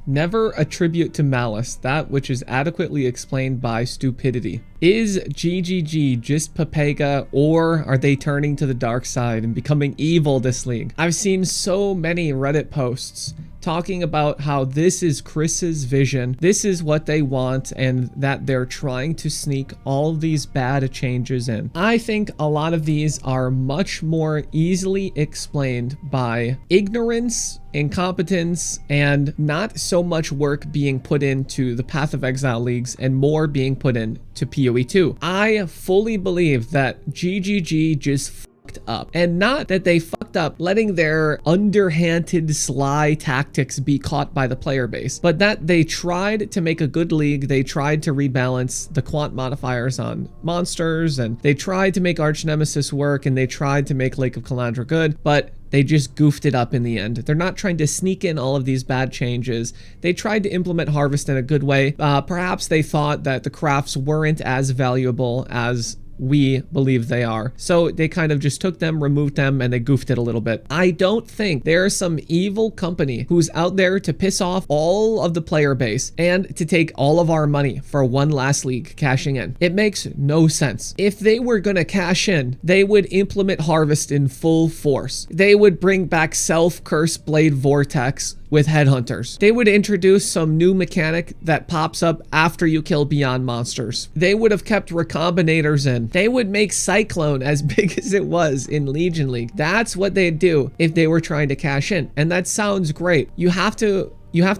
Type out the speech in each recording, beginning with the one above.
Never attribute to malice that which is adequately explained by stupidity. Is GGG just Papega, or are they turning to the dark side and becoming evil this league? I've seen so many Reddit posts talking about how this is Chris's vision, this is what they want, and that they're trying to sneak all these bad changes in. I think a lot of these are much more easily explained by ignorance, incompetence, and not so much work being put into the Path of Exile leagues and more being put into PoE 2. I fully believe that GGG just fucked up, and not that they fucked up letting their underhanded sly tactics be caught by the player base, but that they tried to make a good league. They tried to rebalance the quant modifiers on monsters, and they tried to make Arch Nemesis work, and they tried to make Lake of Calandra good, but they just goofed it up in the end. They're not trying to sneak in all of these bad changes. They tried to implement Harvest in a good way. Perhaps they thought that the crafts weren't as valuable as we believe they are. So they kind of just took them, removed them, and they goofed it a little bit. I don't think there's some evil company who's out there to piss off all of the player base and to take all of our money for one last league cashing in. It makes no sense. If they were gonna cash in, they would implement Harvest in full force. They would bring back Self-Curse Blade Vortex with headhunters. They would introduce some new mechanic that pops up after you kill beyond monsters. They would have kept recombinators in. They would make Cyclone as big as it was in Legion League. That's what they'd do if they were trying to cash in. And that sounds great. You have to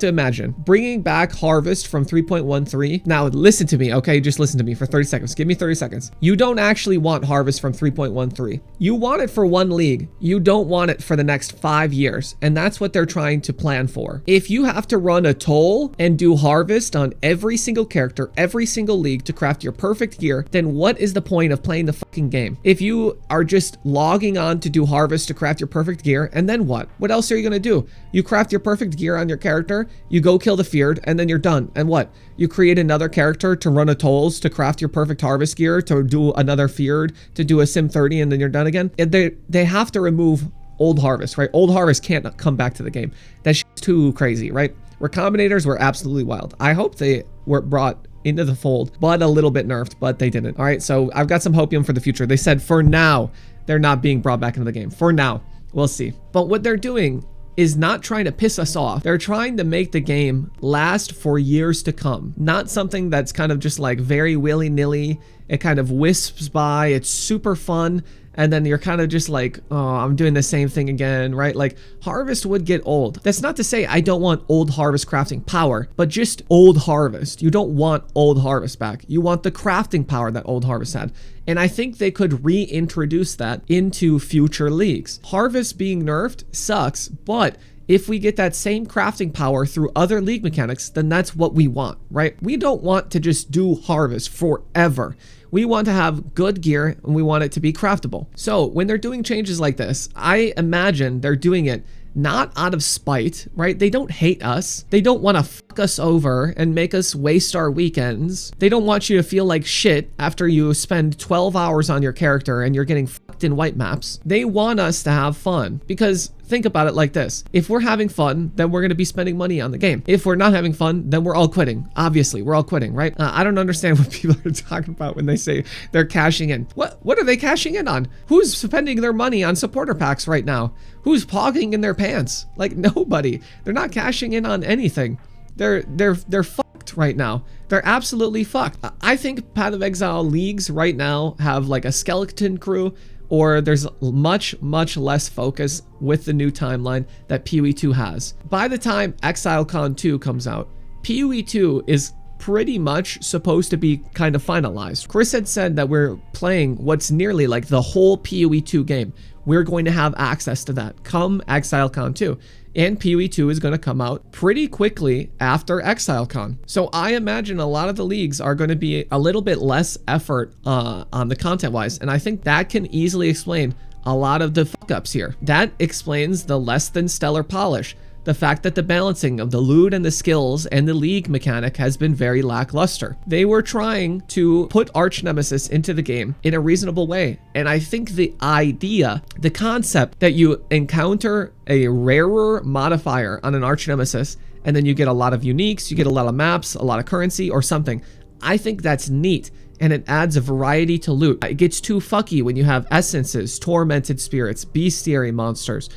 imagine bringing back Harvest from 3.13. Now listen to me, okay? Just listen to me for 30 seconds. Give me 30 seconds. You don't actually want Harvest from 3.13. You want it for one league. You don't want it for the next 5 years. And that's what they're trying to plan for. If you have to run a toll and do Harvest on every single character, every single league to craft your perfect gear, then what is the point of playing the fucking game? If you are just logging on to do Harvest to craft your perfect gear, and then what? What else are you gonna do? You craft your perfect gear on your character, you go kill the feared, and then you're done. And what? You create another character to run a tolls to craft your perfect Harvest gear, to do another feared, to do a Sim 30, and then you're done again. And they have to remove old Harvest, right? Old Harvest can't come back to the game. That's too crazy, right? Recombinators were absolutely wild. I hope they were brought into the fold, but a little bit nerfed, but they didn't. All right, so I've got some hopium for the future. They said for now, they're not being brought back into the game. For now, we'll see. But what they're doing is not trying to piss us off. They're trying to make the game last for years to come. Not something that's kind of just like very willy-nilly. It kind of wisps by. It's super fun. And then you're kind of just like, oh, I'm doing the same thing again, right? Like Harvest would get old. That's not to say I don't want old Harvest crafting power, but just old Harvest. You don't want old Harvest back. You want the crafting power that old Harvest had. And I think they could reintroduce that into future leagues. Harvest being nerfed sucks, but if we get that same crafting power through other league mechanics, then that's what we want, right? We don't want to just do Harvest forever. We want to have good gear and we want it to be craftable. So when they're doing changes like this, I imagine they're doing it not out of spite, right? They don't hate us. They don't want to fuck us over and make us waste our weekends. They don't want you to feel like shit after you spend 12 hours on your character and you're getting fucked in white maps. They want us to have fun, because think about it like this. If we're having fun, then we're going to be spending money on the game. If we're not having fun, then we're all quitting. Obviously, we're all quitting, right? I don't understand what people are talking about when they say they're cashing in. What are they cashing in on? Who's spending their money on supporter packs right now? Who's pogging in their pants? Like nobody. They're not cashing in on anything. They're fucked right now. They're absolutely fucked. I think Path of Exile leagues right now have like a skeleton crew, or there's much less focus with the new timeline that PoE 2 has. By the time ExileCon 2 comes out, PoE 2 is pretty much supposed to be kind of finalized. Chris had said that we're playing what's nearly like the whole PoE 2 game. We're going to have access to that come ExileCon 2. And PoE 2 is going to come out pretty quickly after ExileCon. So I imagine a lot of the leagues are going to be a little bit less effort on the content-wise. And I think that can easily explain a lot of the fuck-ups here. That explains the less than stellar polish. The fact that the balancing of the loot and the skills and the league mechanic has been very lackluster. They were trying to put Arch Nemesis into the game in a reasonable way. And I think the idea, the concept that you encounter a rarer modifier on an Arch Nemesis and then you get a lot of uniques, you get a lot of maps, a lot of currency or something. I think that's neat, and it adds a variety to loot. It gets too fucky when you have essences, tormented spirits, bestiary monsters,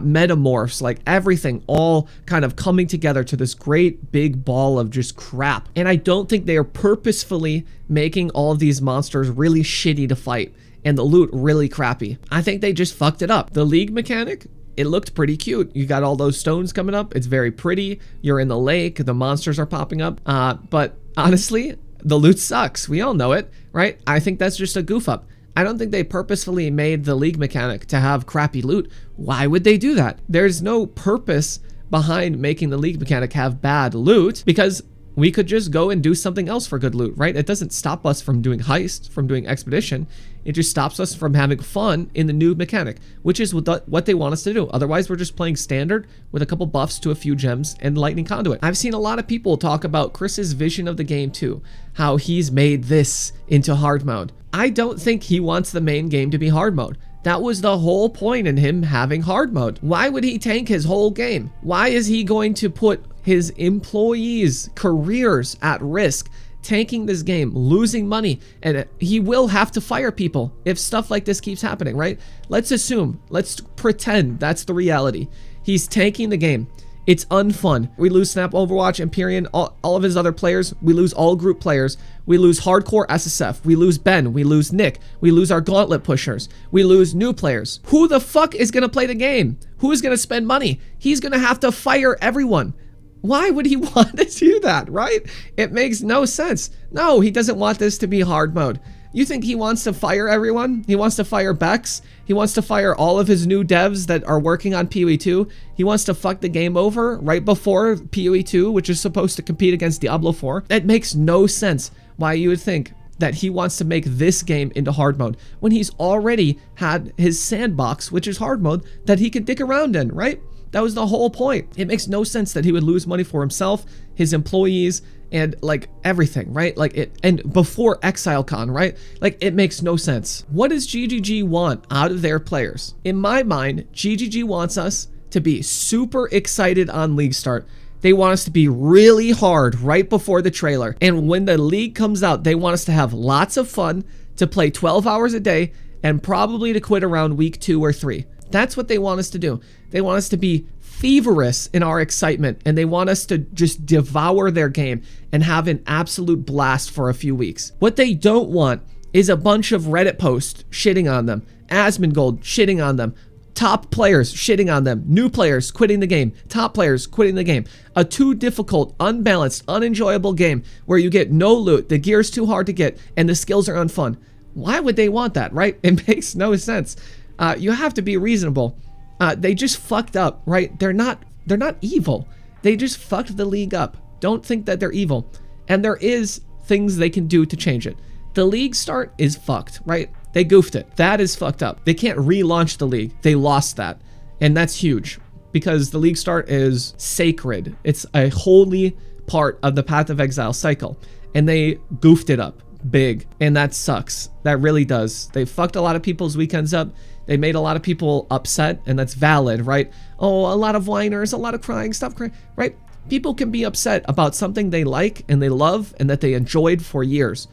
metamorphs, like everything all kind of coming together to this great big ball of just crap. And I don't think they are purposefully making all of these monsters really shitty to fight and the loot really crappy. I think they just fucked it up. The League mechanic, it looked pretty cute. You got all those stones coming up. It's very pretty. You're in the lake. The monsters are popping up. But honestly, the loot sucks. We all know it, right? I think that's just a goof up. I don't think they purposefully made the League mechanic to have crappy loot. Why would they do that? There's no purpose behind making the League mechanic have bad loot, because we could just go and do something else for good loot, right? It doesn't stop us from doing heist, from doing expedition. It just stops us from having fun in the new mechanic, which is what they want us to do. Otherwise, we're just playing standard with a couple buffs to a few gems and lightning conduit. I've seen a lot of people talk about Chris's vision of the game too, how he's made this into hard mode. I don't think he wants the main game to be hard mode. That was the whole point in him having hard mode. Why would he tank his whole game? Why is he going to put his employees' careers at risk, tanking this game, losing money? And he will have to fire people if stuff like this keeps happening, right? Let's pretend that's the reality. He's tanking the game. It's unfun. We lose Snap, Overwatch, Empyrean, all of his other players. We lose all group players. We lose hardcore SSF. We lose Ben. We lose Nick. We lose our gauntlet pushers. We lose new players. Who the fuck is gonna play the game? Who is gonna spend money? He's gonna have to fire everyone. Why would he want to do that, right? It makes no sense. No, he doesn't want this to be hard mode. You think he wants to fire everyone? He wants to fire Bex. He wants to fire all of his new devs that are working on PoE 2. He wants to fuck the game over right before PoE 2, which is supposed to compete against Diablo 4. That makes no sense why you would think that he wants to make this game into hard mode when he's already had his sandbox, which is hard mode, that he could dick around in, right? That was the whole point. It makes no sense that he would lose money for himself, his employees, and like everything, right? Like it, and before ExileCon, right? Like it makes no sense. What does GGG want out of their players? In my mind, GGG wants us to be super excited on League start. They want us to be really hard right before the trailer. And when the League comes out, they want us to have lots of fun, to play 12 hours a day, and probably to quit around week 2 or 3. That's what they want us to do. They want us to be feverish in our excitement, and they want us to just devour their game and have an absolute blast for a few weeks. What they don't want is a bunch of Reddit posts shitting on them, Asmongold shitting on them, top players shitting on them, new players quitting the game, top players quitting the game. A too difficult, unbalanced, unenjoyable game where you get no loot, the gear's too hard to get, and the skills are unfun. Why would they want that, right? It makes no sense. You have to be reasonable. They just fucked up, right? They're not evil. They just fucked the League up. Don't think that they're evil. And there is things they can do to change it. The League start is fucked, right? They goofed it. That is fucked up. They can't relaunch the League. They lost that. And that's huge because the League start is sacred. It's a holy part of the Path of Exile cycle. And they goofed it up big. And that sucks. That really does. They fucked a lot of people's weekends up. They made a lot of people upset, and that's valid, right? Oh, a lot of whiners, a lot of crying, stop crying, right? People can be upset about something they like and they love and that they enjoyed for years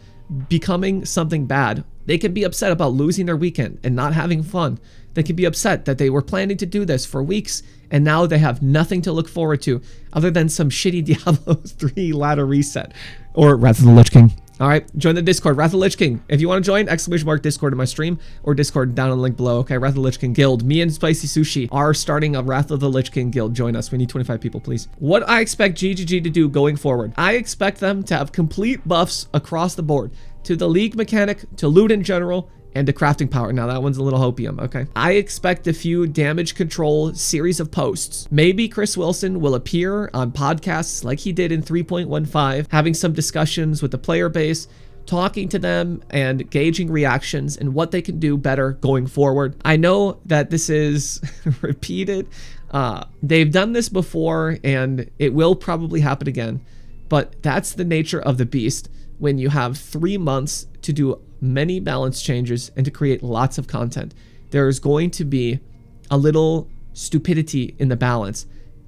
becoming something bad. They can be upset about losing their weekend and not having fun. They can be upset that they were planning to do this for weeks and now they have nothing to look forward to other than some shitty Diablo 3 ladder reset or Wrath of the Lich King. All right, join the Discord, Wrath of the Lich King. If you want to join, ! Discord in my stream or Discord down in the link below. Okay, Wrath of the Lich King Guild. Me and Spicy Sushi are starting a Wrath of the Lich King Guild. Join us. We need 25 people, please. What I expect GGG to do going forward, I expect them to have complete buffs across the board to the League mechanic, to loot in general, and to crafting power. Now that one's a little hopium, okay? I expect a few damage control series of posts. Maybe Chris Wilson will appear on podcasts like he did in 3.15, having some discussions with the player base, talking to them and gauging reactions and what they can do better going forward. I know that this is repeated. They've done this before and it will probably happen again, but that's the nature of the beast when you have 3 months to do many balance changes and to create lots of content. There's going to be a little stupidity in the balance.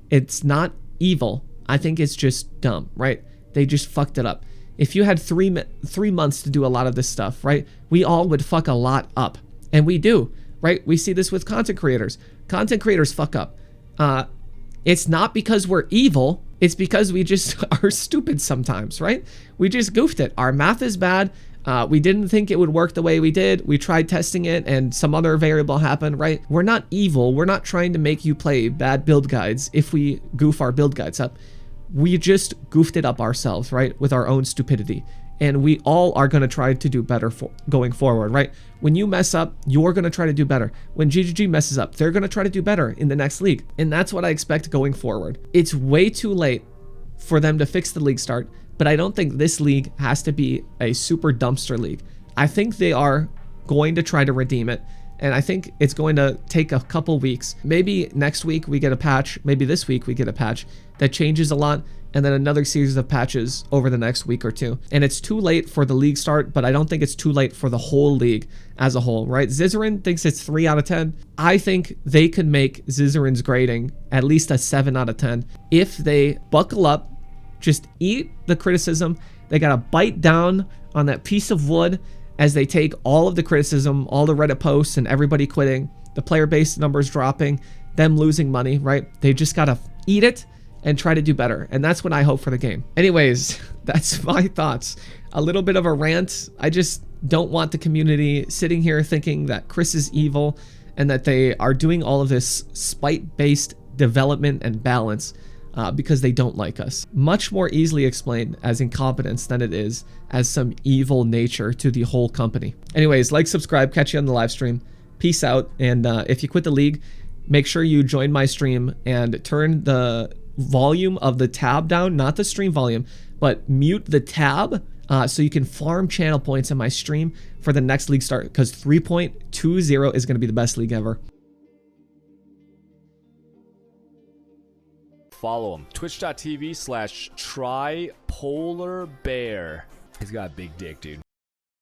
It's not evil. I think it's just dumb, right? They just fucked it up. If you had 3 months to do a lot of this stuff, right? We all would fuck a lot up. And we do, right? We see this with content creators. Content creators fuck up. It's not because we're evil. It's because we just are stupid sometimes, right? We just goofed it. Our math is bad. We didn't think it would work the way we did. We tried testing it and some other variable happened, right? We're not evil. We're not trying to make you play bad build guides if we goof our build guides up. We just goofed it up ourselves, right? With our own stupidity. And we all are going to try to do better going forward, right? When you mess up, you're going to try to do better. When GGG messes up, they're going to try to do better in the next league. And that's what I expect going forward. It's way too late for them to fix the league start, but I don't think this league has to be a super dumpster league. I think they are going to try to redeem it. And I think it's going to take a couple weeks. Maybe next week we get a patch. Maybe this week we get a patch that changes a lot. And then another series of patches over the next week or two. And it's too late for the league start, but I don't think it's too late for the whole league as a whole, right? Zizarin thinks it's 3 out of 10. I think they could make Zizarin's grading at least a 7 out of 10 if they buckle up, just eat the criticism. They got to bite down on that piece of wood as they take all of the criticism, all the Reddit posts and everybody quitting, the player base numbers dropping, them losing money, right? They just got to eat it and try to do better. And that's what I hope for the game. Anyways, that's my thoughts. A little bit of a rant. I just don't want the community sitting here thinking that Chris is evil and that they are doing all of this spite-based development and balance because they don't like us. Much more easily explained as incompetence than it is as some evil nature to the whole company. Anyways, like, subscribe, catch you on the live stream. Peace out. And if you quit the league, make sure you join my stream and turn the volume of the tab down, not the stream volume, but mute the tab so you can farm channel points in my stream for the next league start, because 3.20 is going to be the best league ever. Follow him, twitch.tv/trypolarbear. He's got a big dick, dude.